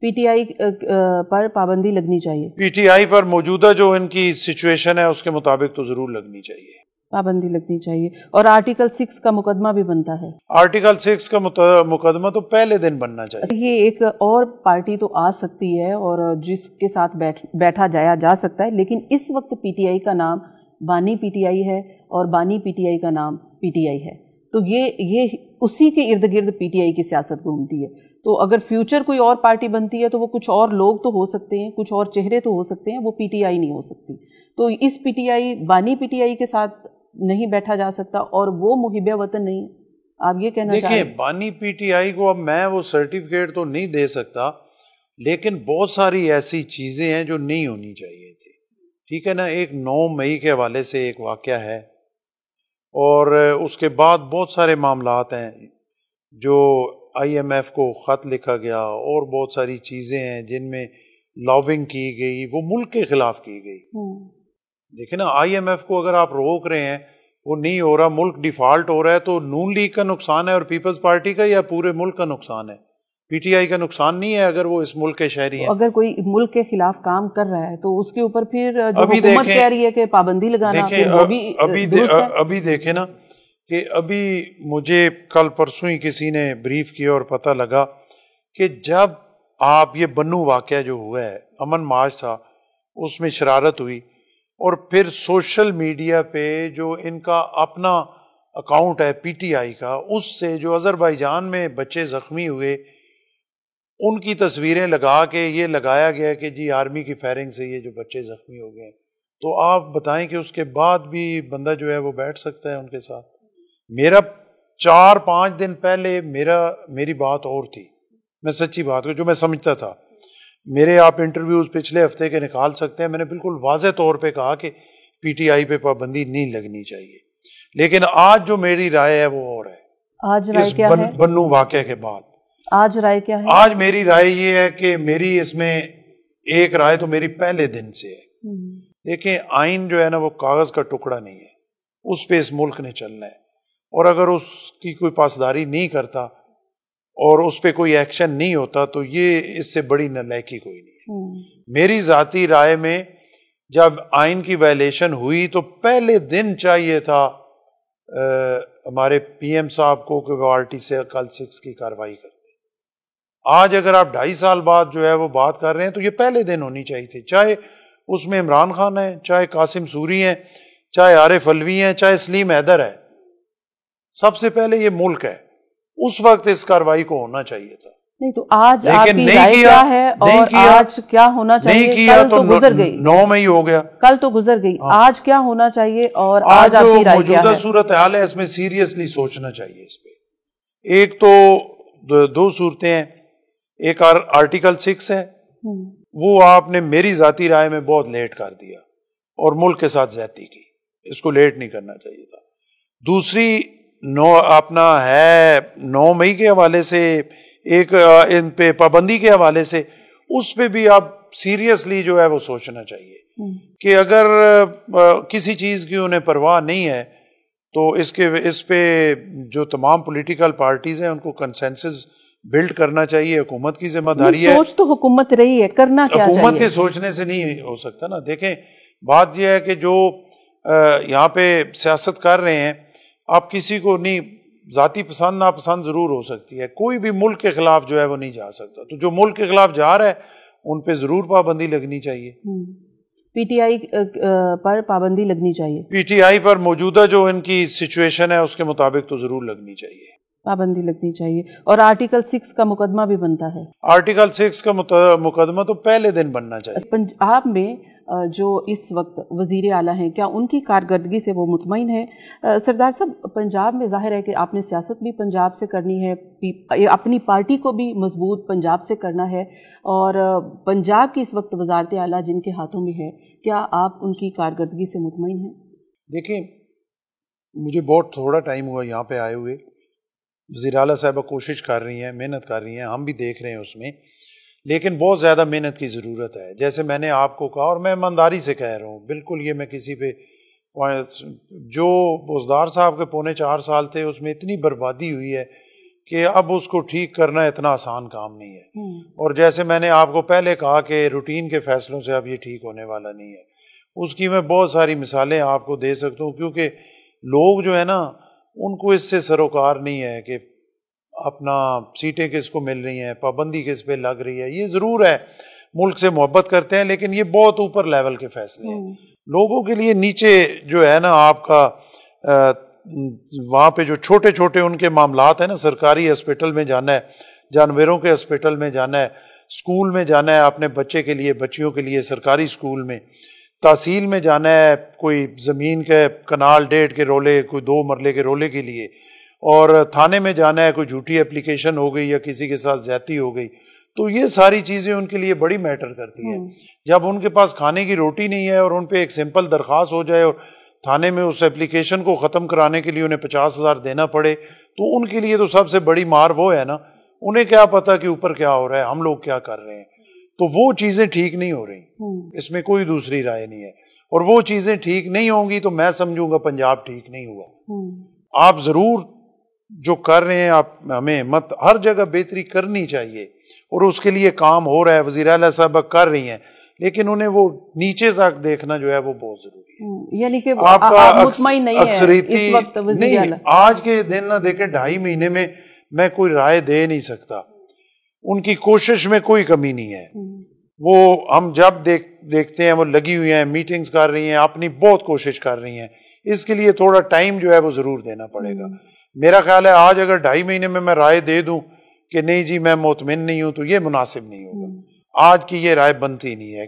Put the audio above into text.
P T I پر پابندی لگنی چاہیے. P T I پر موجودہ جو ان کی سچویشن ہے اس کے مطابق تو ضرور لگنی چاہیے, پابندی لگنی چاہیے. اور آرٹیکل 6 کا مقدمہ بھی بنتا ہے. آرٹیکل 6 کا مقدمہ تو پہلے دن بننا چاہیے. یہ ایک اور پارٹی تو آ سکتی ہے اور جس کے ساتھ بیٹھا جا سکتا ہے, لیکن اس وقت پی ٹی آئی کا نام بانی پی ٹی آئی ہے اور بانی پی ٹی آئی کا نام پی ٹی آئی ہے. تو یہ اسی کے ارد گرد پی ٹی آئی کی سیاست گھومتی ہے. تو اگر فیوچر کوئی اور پارٹی بنتی ہے تو وہ کچھ اور لوگ تو ہو سکتے ہیں, کچھ اور چہرے تو ہو سکتے ہیں, وہ پی ٹی آئی نہیں ہو سکتی. تو اس پی ٹی آئی بانی پی ٹی آئی کے ساتھ نہیں بیٹھا جا سکتا اور وہ محب وطن نہیں. آپ یہ کہنا چاہیں؟ دیکھیں, بانی پی ٹی آئی کو اب میں وہ سرٹیفکیٹ تو نہیں دے سکتا, لیکن بہت ساری ایسی چیزیں ہیں جو نہیں ہونی چاہیے تھی. ٹھیک ہے نا. ایک 9 مئی کے حوالے سے ایک واقعہ ہے, اور اس کے بعد بہت سارے معاملات ہیں جو آئی ایم ایف کو خط لکھا گیا, اور بہت ساری چیزیں ہیں جن میں لابنگ کی گئی, وہ ملک کے خلاف کی گئی. دیکھیں نا, آئی ایم ایف کو اگر آپ روک رہے ہیں, وہ نہیں ہو رہا, ملک ڈیفالٹ ہو رہا ہے, تو نون لیگ کا نقصان ہے اور پیپلز پارٹی کا, یا پورے ملک کا نقصان ہے؟ پی ٹی آئی کا نقصان نہیں ہے اگر وہ اس ملک کے شہری ہیں. اگر کوئی ملک کے خلاف کام کر رہا ہے تو اس کے اوپر پھر جو حکومت کہہ رہی ہے کہ پابندی لگانا, ابھی دیکھیں نا کہ ابھی مجھے کل پرسوں ہی کسی نے بریف کیا اور پتہ لگا کہ جب آپ یہ بنو واقعہ جو ہوا ہے, امن مارچ تھا, اس میں شرارت ہوئی, اور پھر سوشل میڈیا پہ جو ان کا اپنا اکاؤنٹ ہے پی ٹی آئی کا, اس سے جو آذربائیجان میں بچے زخمی ہوئے ان کی تصویریں لگا کے یہ لگایا گیا کہ جی آرمی کی فائرنگ سے یہ جو بچے زخمی ہو گئے. تو آپ بتائیں کہ اس کے بعد بھی بندہ جو ہے وہ بیٹھ سکتا ہے ان کے ساتھ؟ میرا 4-5 دن پہلے میری بات اور تھی, میں سچی بات جو میں سمجھتا تھا. میرے آپ انٹرویوز پچھلے ہفتے کے نکال سکتے ہیں, میں نے بالکل واضح طور پہ کہا کہ پی ٹی آئی پہ پابندی نہیں لگنی چاہیے. لیکن آج جو میری رائے ہے وہ اور ہے. آج رائے کیا ہے؟ بنو واقعہ کے بعد آج رائے کیا ہے؟ آج میری رائے یہ ہے کہ میری اس میں ایک رائے تو میری پہلے دن سے ہے. دیکھیں, آئین جو ہے نا وہ کاغذ کا ٹکڑا نہیں ہے, اس پہ اس ملک نے چلنا ہے, اور اگر اس کی کوئی پاسداری نہیں کرتا اور اس پہ کوئی ایکشن نہیں ہوتا تو یہ اس سے بڑی نالائکی کوئی نہیں ہے. میری ذاتی رائے میں جب آئین کی وائلیشن ہوئی تو پہلے دن چاہیے تھا ہمارے پی ایم صاحب کو کہ وہ آر ٹی سے کل 6 کی کارروائی کرتے. آج اگر آپ 2.5 سال بعد جو ہے وہ بات کر رہے ہیں تو یہ پہلے دن ہونی چاہیے تھی, چاہے اس میں عمران خان ہے, چاہے قاسم سوری ہیں, چاہے عارف علوی ہیں, چاہے سلیم حیدر ہے. سب سے پہلے یہ ملک ہے, اس وقت اس کارروائی کو ہونا چاہیے تھا. نہیں تو آج آپ کی رائے کیا ہے اور آج کیا ہونا چاہیے؟ کل تو گزر گئی, 9 مئی ہو گیا, کل تو گزر گئی. آج کیا ہونا چاہیے اور آج آپ کی رائے کیا ہے؟ موجودہ صورتحال ہے, اس میں سیریسلی سوچنا چاہیے اس پہ. ایک تو 2 صورتیں ہیں, ایک آرٹیکل 6 ہے, وہ آپ نے میری ذاتی رائے میں بہت لیٹ کر دیا اور ملک کے ساتھ زیادتی کی, اس کو لیٹ نہیں کرنا چاہیے تھا. دوسری اپنا ہے 9 مئی کے حوالے سے, ایک ان پہ پابندی کے حوالے سے, اس پہ بھی آپ سیریسلی جو ہے وہ سوچنا چاہیے کہ اگر کسی چیز کی انہیں پرواہ نہیں ہے تو اس پہ جو تمام پولیٹیکل پارٹیز ہیں ان کو کنسنسس بلڈ کرنا چاہیے. حکومت کی ذمہ داری ہے, سوچ تو حکومت رہی ہے, کرنا کیا چاہیے؟ حکومت کے سوچنے سے نہیں ہو سکتا نا. دیکھیں, بات یہ ہے کہ جو یہاں پہ سیاست کر رہے ہیں, آپ کسی کو نہیں, ذاتی پسند ناپسند ضرور ہو سکتی ہے, کوئی بھی ملک کے خلاف جو ہے وہ نہیں جا سکتا. تو جو ملک کے خلاف جا رہا ہے ان پہ ضرور پابندی لگنی چاہیے. پی ٹی آئی پر پابندی لگنی چاہیے. پی ٹی آئی پر موجودہ جو ان کی سچویشن ہے اس کے مطابق تو ضرور لگنی چاہیے, پابندی لگنی چاہیے. اور آرٹیکل 6 کا مقدمہ بھی بنتا ہے. آرٹیکل 6 کا مقدمہ تو پہلے دن بننا چاہیے. پنجاب میں جو اس وقت وزیر اعلیٰ ہیں, کیا ان کی کارکردگی سے وہ مطمئن ہیں؟ سردار صاحب, پنجاب میں ظاہر ہے کہ آپ نے سیاست بھی پنجاب سے کرنی ہے, اپنی پارٹی کو بھی مضبوط پنجاب سے کرنا ہے, اور پنجاب کی اس وقت وزارت اعلیٰ جن کے ہاتھوں میں ہے, کیا آپ ان کی کارکردگی سے مطمئن ہیں؟ دیکھیں, مجھے بہت تھوڑا ٹائم ہوا یہاں پہ آئے ہوئے. وزیر اعلیٰ صاحبہ کوشش کر رہی ہیں, محنت کر رہی ہیں, ہم بھی دیکھ رہے ہیں اس میں, لیکن بہت زیادہ محنت کی ضرورت ہے. جیسے میں نے آپ کو کہا, اور میں ایمانداری سے کہہ رہا ہوں, بالکل یہ میں کسی پہ, جو بزدار صاحب کے 4.25 سال تھے اس میں اتنی بربادی ہوئی ہے کہ اب اس کو ٹھیک کرنا اتنا آسان کام نہیں ہے، اور جیسے میں نے آپ کو پہلے کہا کہ روٹین کے فیصلوں سے اب یہ ٹھیک ہونے والا نہیں ہے. اس کی میں بہت ساری مثالیں آپ کو دے سکتا ہوں، کیونکہ لوگ جو ہے نا ان کو اس سے سروکار نہیں ہے کہ اپنا سیٹیں کس کو مل رہی ہیں، پابندی کس پہ لگ رہی ہے. یہ ضرور ہے ملک سے محبت کرتے ہیں، لیکن یہ بہت اوپر لیول کے فیصلے ہیں. لوگوں کے لیے نیچے جو ہے نا آپ کا وہاں پہ جو چھوٹے چھوٹے ان کے معاملات ہیں نا، سرکاری ہسپتال میں جانا ہے، جانوروں کے ہسپتال میں جانا ہے، اسکول میں جانا ہے اپنے بچے کے لیے، بچیوں کے لیے سرکاری اسکول میں، تحصیل میں جانا ہے کوئی زمین کے کنال 1.5 کے رولے، کوئی 2 مرلے کے رولے کے لیے، اور تھانے میں جانا ہے کوئی جھوٹی اپلیکیشن ہو گئی یا کسی کے ساتھ زیادتی ہو گئی. تو یہ ساری چیزیں ان کے لیے بڑی میٹر کرتی ہیں. جب ان کے پاس کھانے کی روٹی نہیں ہے اور ان پہ ایک سمپل درخواست ہو جائے اور تھانے میں اس اپلیکیشن کو ختم کرانے کے لیے انہیں 50,000 دینا پڑے، تو ان کے لیے تو سب سے بڑی مار وہ ہے نا. انہیں کیا پتا کہ اوپر کیا ہو رہا ہے، ہم لوگ کیا کر رہے ہیں. تو وہ چیزیں ٹھیک نہیں ہو رہی، اس میں کوئی دوسری رائے نہیں ہے. اور وہ چیزیں ٹھیک نہیں ہوں گی تو میں سمجھوں گا پنجاب ٹھیک نہیں ہوا. آپ ضرور جو کر رہے ہیں، آپ ہمیں ہمت، ہر جگہ بہتری کرنی چاہیے اور اس کے لیے کام ہو رہا ہے. وزیر اعلیٰ صاحبہ کر رہی ہیں، لیکن انہیں وہ نیچے تک دیکھنا جو ہے وہ بہت ضروری ہے. یعنی کہ آپ کا مطمئن نہیں اکثریتی ہے اس وقت وزیر اعلیٰ. آج کے دن نہ دیکھیں 2.5 مہینے میں میں کوئی رائے دے نہیں سکتا. ان کی کوشش میں کوئی کمی نہیں ہے. وہ ہم جب دیکھتے ہیں وہ لگی ہوئی ہیں، میٹنگز کر رہی ہیں، اپنی بہت کوشش کر رہی ہیں. اس کے لیے تھوڑا ٹائم جو ہے وہ ضرور دینا پڑے گا. میرا خیال ہے آج اگر 2.5 مہینے میں رائے دے دوں کہ نہیں جی میں مطمئن نہیں ہوں، تو یہ مناسب نہیں ہوگا. آج کی یہ رائے بنتی نہیں ہے.